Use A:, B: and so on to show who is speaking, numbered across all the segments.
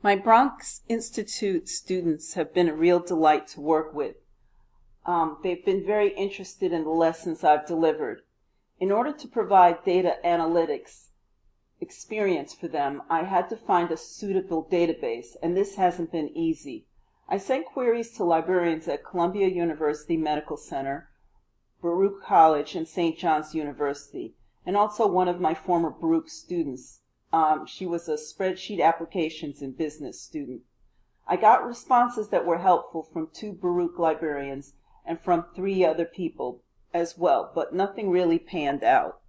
A: My Bronx Institute students have been a real delight to work with. They've been very interested in the lessons I've delivered. In order to provide data analytics experience for them, I had to find a suitable database, and this hasn't been easy. I sent queries to librarians at Columbia University Medical Center, Baruch College, and St. John's University, and also one of my former Baruch students. She was a spreadsheet applications and business student. I got responses that were helpful from 2 Baruch librarians and from 3 other people as well, but nothing really panned out.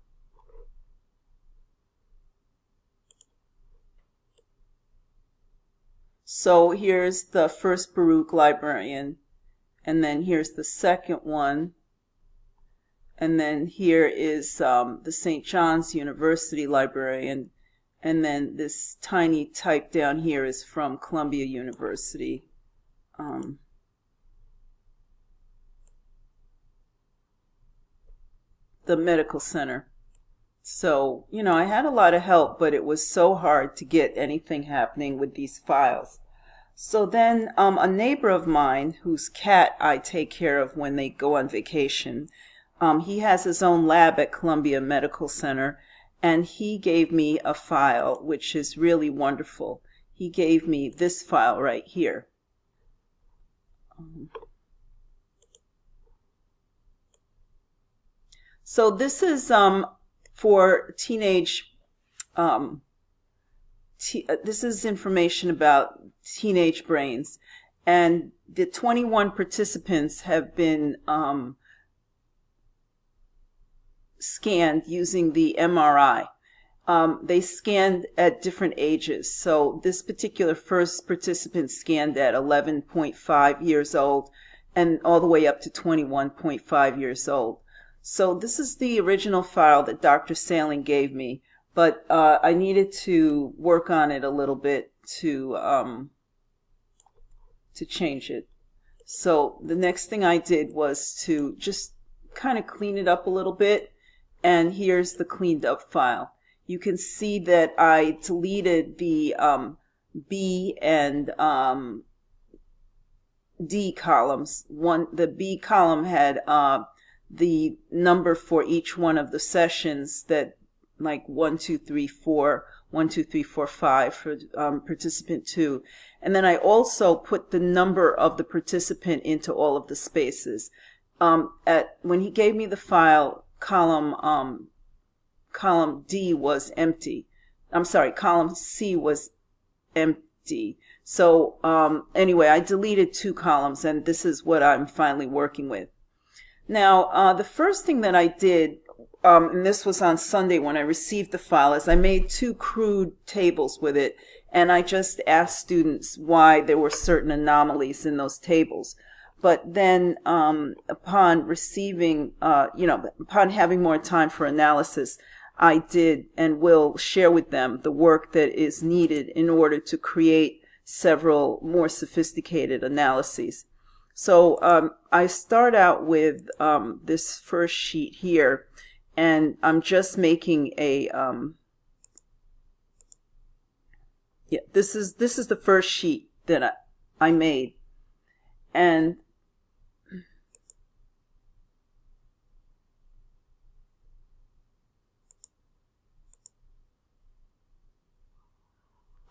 A: So here's the first Baruch librarian, and then here's the second one, and then here is the St. John's University librarian. And then this tiny type down here is from Columbia University. The medical center. So, I had a lot of help, but it was so hard to get anything happening with these files. So then a neighbor of mine, whose cat I take care of when they go on vacation, he has his own lab at Columbia Medical Center. And he gave me a file, which is really wonderful. He gave me this file right here. So this is for teenage, this is information about teenage brains. And the 21 participants have been scanned using the MRI. They scanned at different ages. So this particular first participant scanned at 11.5 years old and all the way up to 21.5 years old. So this is the original file that Dr. Sailing gave me, but I needed to work on it a little bit to change it. So the next thing I did was to just kind of clean it up a little bit. And here's the cleaned up file. You can see that I deleted the B and D columns. The B column had the number for each one of the sessions, that like 1, 2, 3, 4, 1, 2, 3, 4, 5 for participant 2. And then I also put the number of the participant into all of the spaces. When he gave me the file, column D was empty. I'm sorry, column C was empty. So anyway, I deleted 2 columns, and this is what I'm finally working with. Now, the first thing that I did, and this was on Sunday when I received the file, is I made 2 crude tables with it, and I just asked students why there were certain anomalies in those tables. But then upon receiving, upon having more time for analysis, I did and will share with them the work that is needed in order to create several more sophisticated analyses. So I start out with this first sheet here, and I'm just making a, this is the first sheet that I made. And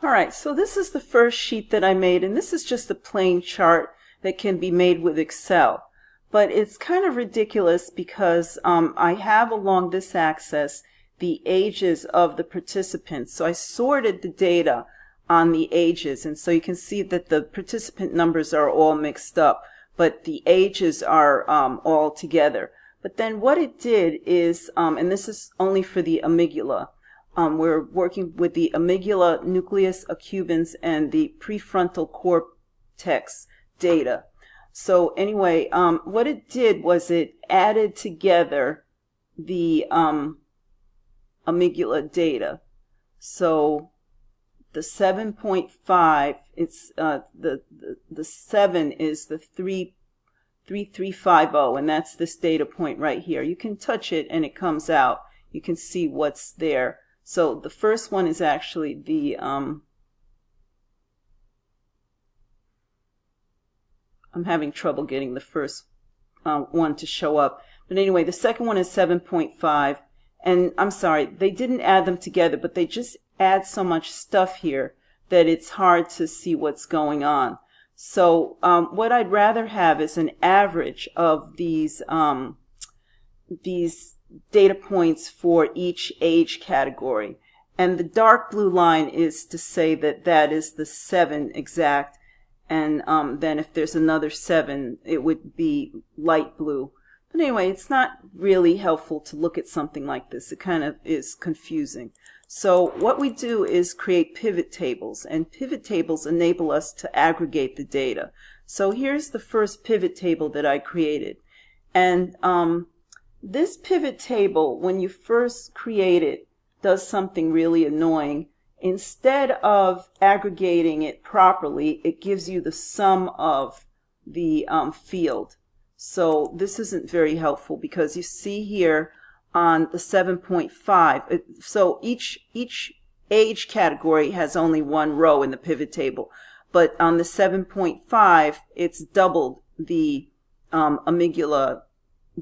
A: all right, so this is the first sheet that I made, and this is just a plain chart that can be made with Excel. But it's kind of ridiculous because I have along this axis the ages of the participants. So I sorted the data on the ages, and so you can see that the participant numbers are all mixed up, but the ages are all together. But then what it did is, and this is only for the amygdala, we're working with the amygdala, nucleus accumbens, and the prefrontal cortex data. So anyway, what it did was it added together the amygdala data. So the 7.5, it's the 7 is the 3350, and that's this data point right here. You can touch it and it comes out. You can see what's there. So the first one is actually the I'm having trouble getting the first one to show up. But anyway, the second one is 7.5. And I'm sorry, they didn't add them together, but they just add so much stuff here that it's hard to see what's going on. So what I'd rather have is an average of these data points for each age category. And the dark blue line is to say that that is the 7 exact. And then if there's another 7, it would be light blue. But anyway, it's not really helpful to look at something like this. It kind of is confusing. So what we do is create pivot tables, and pivot tables enable us to aggregate the data. So here's the first pivot table that I created. And this pivot table, when you first create it, does something really annoying. Instead of aggregating it properly, it gives you the sum of the field. So this isn't very helpful because you see here on the 7.5, so each age category has only one row in the pivot table, but on the 7.5 it's doubled the amygdala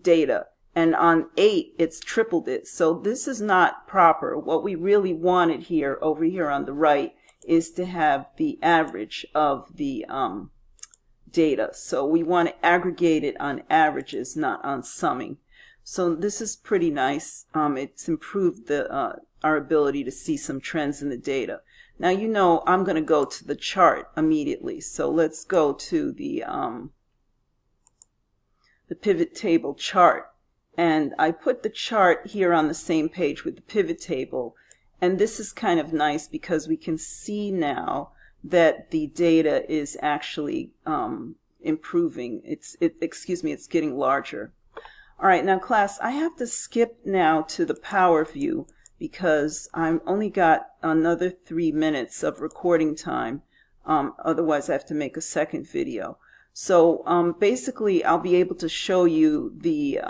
A: data, and on 8 it's tripled it. So this is not proper. What we really wanted here, over here on the right, is to have the average of the data. So we want to aggregate it on averages, not on summing. So this is pretty nice. It's improved our ability to see some trends in the data. Now you know I'm going to go to the chart immediately. So let's go to the pivot table chart. And I put the chart here on the same page with the pivot table. And this is kind of nice because we can see now that the data is actually improving. It's getting larger. All right, now class, I have to skip now to the power view because I've only got another 3 minutes of recording time. Otherwise, I have to make a second video. So basically, I'll be able to show you the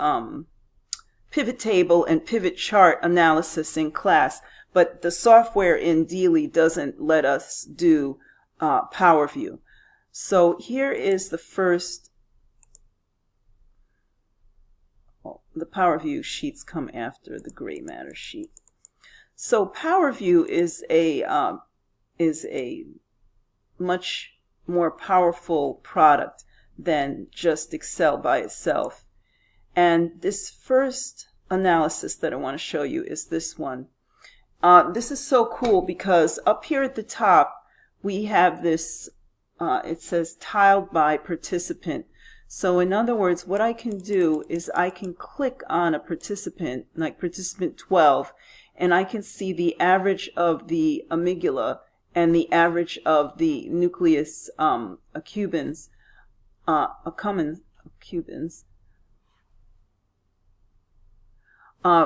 A: pivot table and pivot chart analysis in class, but the software in Dealy doesn't let us do power view. So here is the first. The power view sheets come after the gray matter sheet. So power view is a much more powerful product than just Excel by itself. And this first analysis that I want to show you is this one. This is so cool because up here at the top we have this, it says tiled by participant. So in other words, what I can do is I can click on a participant, like participant 12, and I can see the average of the amygdala and the average of the nucleus accumbens.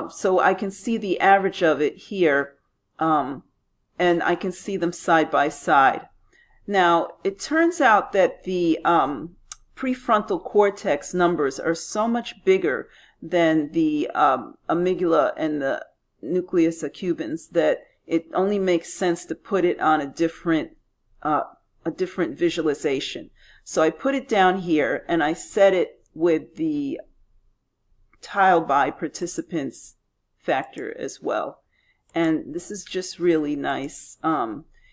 A: So I can see the average of it here, and I can see them side by side. Now, it turns out that the prefrontal cortex numbers are so much bigger than the amygdala and the nucleus accumbens that it only makes sense to put it on a different visualization. So I put it down here and I set it with the tile by participants factor as well. And this is just really nice.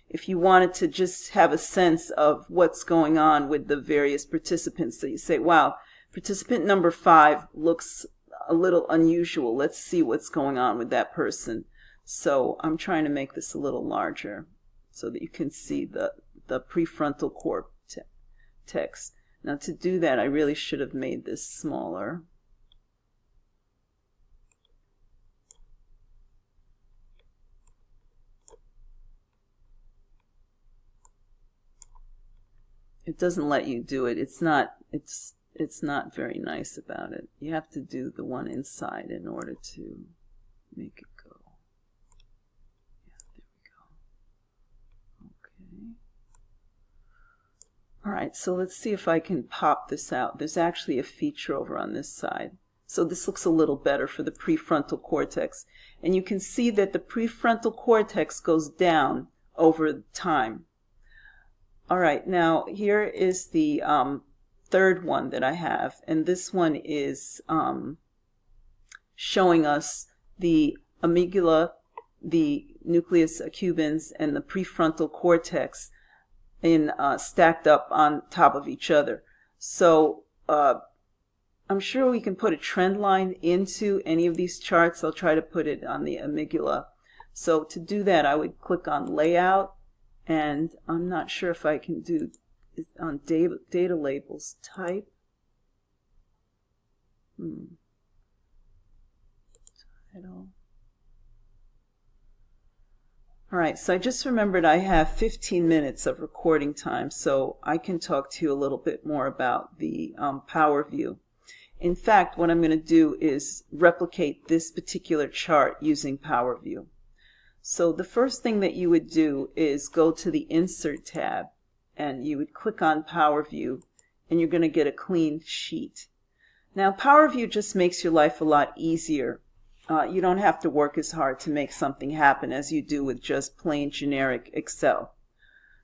A: If you wanted to just have a sense of what's going on with the various participants, so you say, wow, participant number 5 looks a little unusual. Let's see what's going on with that person. So I'm trying to make this a little larger so that you can see the prefrontal cortex. Now to do that, I really should have made this smaller. It doesn't let you do it. It's not very nice about it. You have to do the one inside in order to make it go. Yeah, there we go. Okay. All right, so let's see if I can pop this out. There's actually a feature over on this side. So this looks a little better for the prefrontal cortex. And you can see that the prefrontal cortex goes down over time. All right, now here is the third one that I have, and this one is showing us the amygdala, the nucleus accumbens, and the prefrontal cortex in stacked up on top of each other. So I'm sure we can put a trend line into any of these charts. I'll try to put it on the amygdala. So to do that, I would click on layout, and I'm not sure if I can do on data labels type. Title. All right, so I just remembered I have 15 minutes of recording time, so I can talk to you a little bit more about the PowerView. In fact, what I'm going to do is replicate this particular chart using PowerView. So the first thing that you would do is go to the Insert tab, and you would click on PowerView, and you're going to get a clean sheet. Now, PowerView just makes your life a lot easier. You don't have to work as hard to make something happen as you do with just plain generic Excel.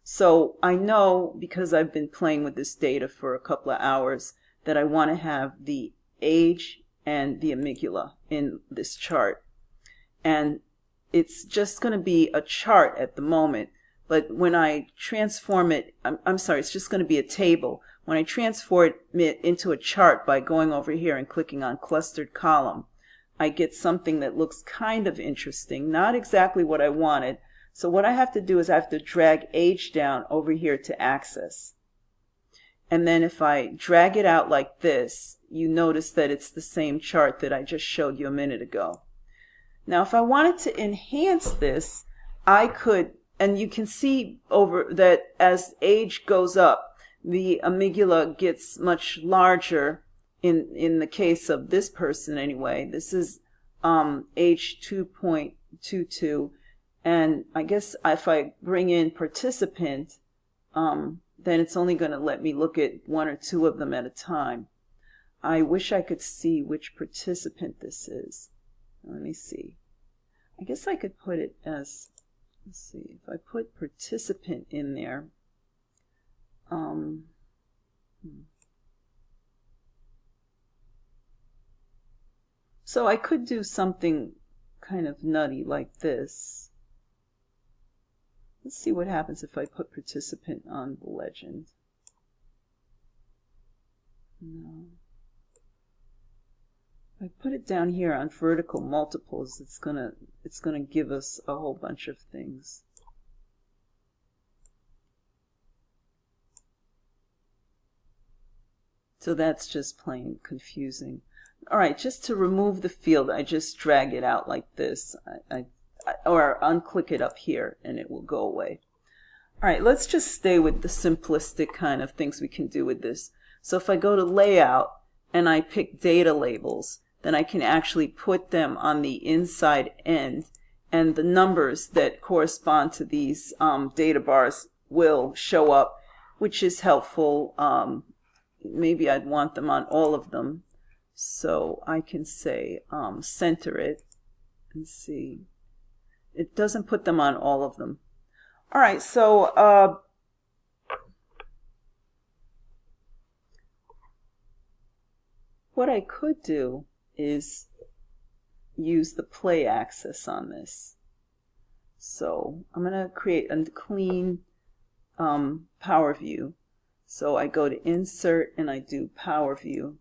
A: So I know, because I've been playing with this data for a couple of hours, that I want to have the age and the amygdala in this chart. And it's just going to be a chart at the moment, but when I transform it, I'm sorry, it's just going to be a table. When I transform it into a chart by going over here and clicking on clustered column, I get something that looks kind of interesting, not exactly what I wanted. So what I have to do is I have to drag age down over here to access. And then if I drag it out like this, you notice that it's the same chart that I just showed you a minute ago. Now, if I wanted to enhance this, I could, and you can see over that as age goes up, the amygdala gets much larger. In the case of this person anyway, this is age 2.22, and I guess if I bring in participant, then it's only going to let me look at one or two of them at a time. I wish I could see which participant this is. Let me see. I guess I could put it as, let's see, if I put participant in there, so I could do something kind of nutty like this. Let's see what happens if I put participant on the legend. No. If I put it down here on vertical multiples, it's gonna give us a whole bunch of things. So that's just plain confusing. All right, just to remove the field, I just drag it out like this, or unclick it up here, and it will go away. All right, let's just stay with the simplistic kind of things we can do with this. So if I go to Layout and I pick Data Labels, then I can actually put them on the inside end, and the numbers that correspond to these data bars will show up, which is helpful. Maybe I'd want them on all of them. So I can say center it and see. It doesn't put them on all of them. All right, so what I could do is use the play axis on this. So I'm going to create a clean PowerView. So I go to Insert and I do PowerView.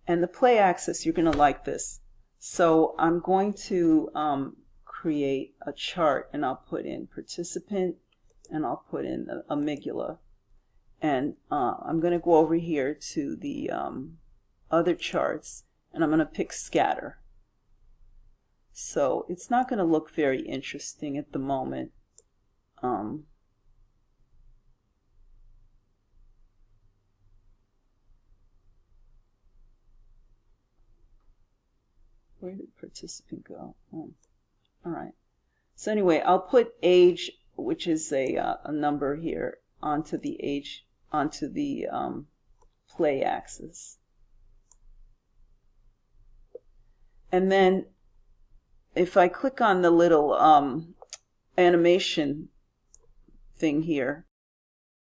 A: And the play axis, you're going to like this. So I'm going to create a chart, and I'll put in participant, and I'll put in the amygdala. And I'm going to go over here to the other charts, and I'm going to pick scatter. So it's not going to look very interesting at the moment. Where did participant go? Oh. All right. So anyway, I'll put age, which is a number here, onto the age, onto the play axis. And then if I click on the little animation thing here,